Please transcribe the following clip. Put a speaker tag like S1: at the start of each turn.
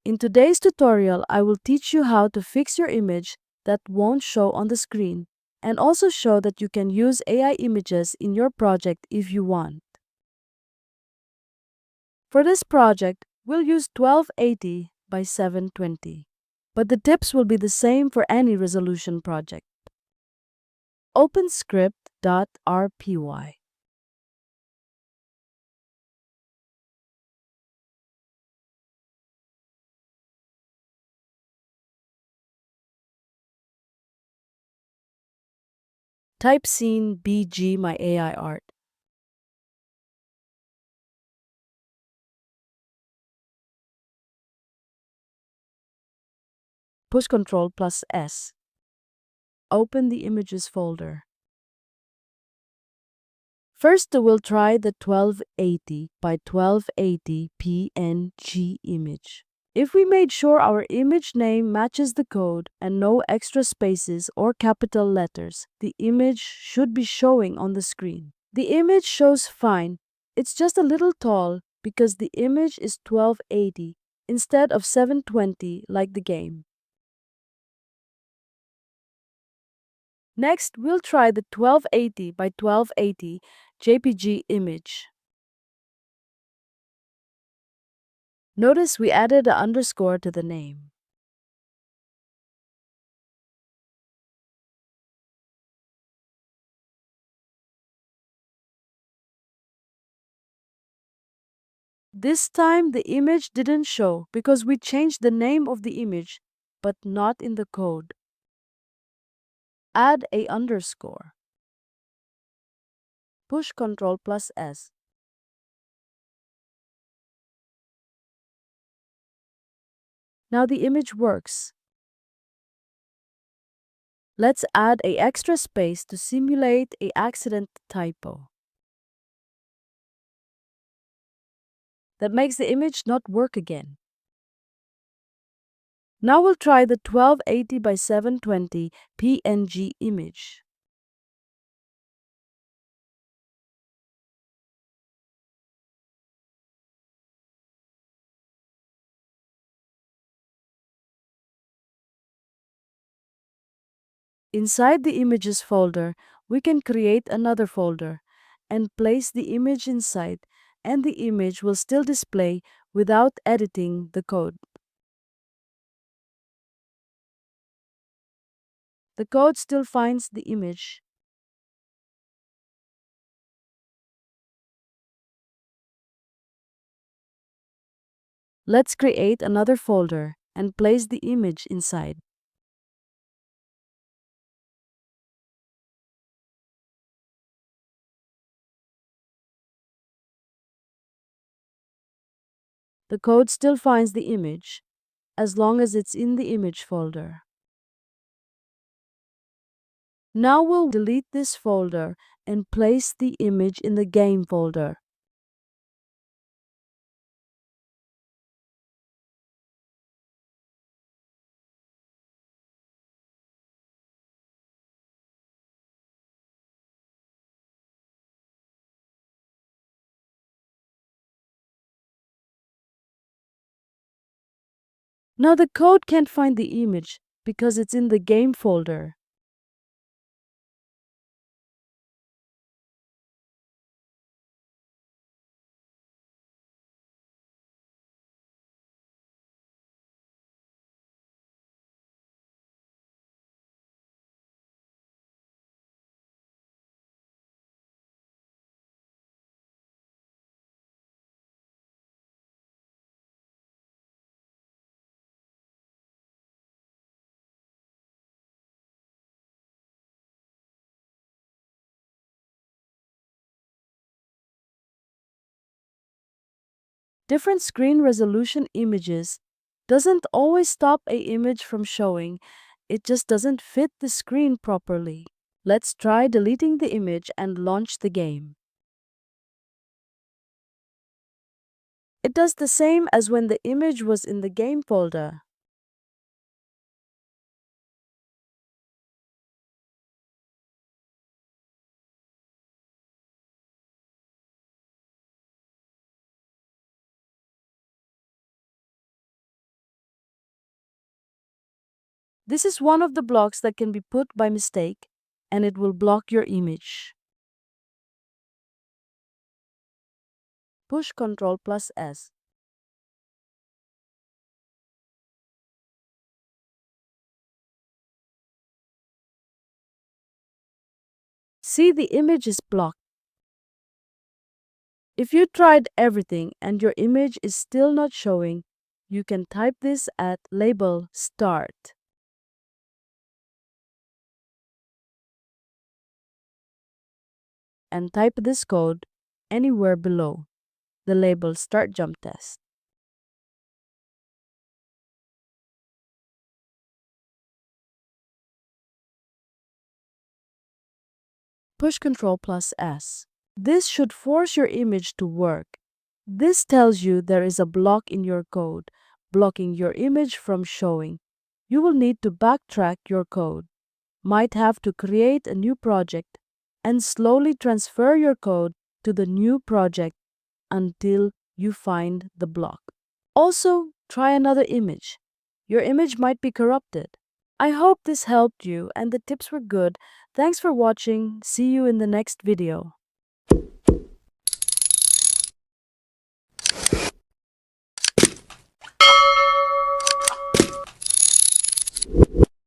S1: In today's tutorial, I will teach you how to fix your image that won't show on the screen, and also show that you can use AI images in your project if you want. For this project, we'll use 1280 by 720, but the tips will be the same for any resolution project. Open script.rpy. Type scene BG my AI art. Push Ctrl plus S. Open the images folder. First, we'll try the 1280 by 1280 PNG image. If we made sure our image name matches the code and no extra spaces or capital letters, the image should be showing on the screen. The image shows fine. It's just a little tall because the image is 1280 instead of 720 like the game. Next, we'll try the 1280 by 1280 JPG image. Notice we added an underscore to the name. This time the image didn't show because we changed the name of the image, but not in the code. Add a underscore. Push Ctrl plus S. Now the image works. Let's add an extra space to simulate an accident typo. That makes the image not work again. Now we'll try the 1280 by 720 PNG image. Inside the images folder, we can create another folder and place the image inside, and the image will still display without editing the code. The code still finds the image. Let's create another folder and place the image inside. The code still finds the image as long as it's in the image folder. Now we'll delete this folder and place the image in the game folder. Now the code can't find the image because it's in the game folder. Different screen resolution images doesn't always stop a image from showing, it just doesn't fit the screen properly. Let's try deleting the image and launch the game. It does the same as when the image was in the game folder. This is one of the blocks that can be put by mistake, and it will block your image. Push Ctrl plus S. See, the image is blocked. If you tried everything and your image is still not showing, you can type this at label Start. And type this code anywhere below the label Start Jump Test. Push Ctrl plus S. This should force your image to work. This tells you there is a block in your code, blocking your image from showing. You will need to backtrack your code. Might have to create a new project and slowly transfer your code to the new project until you find the block. Also, try another image. Your image might be corrupted. I hope this helped you and the tips were good. Thanks for watching. See you in the next video.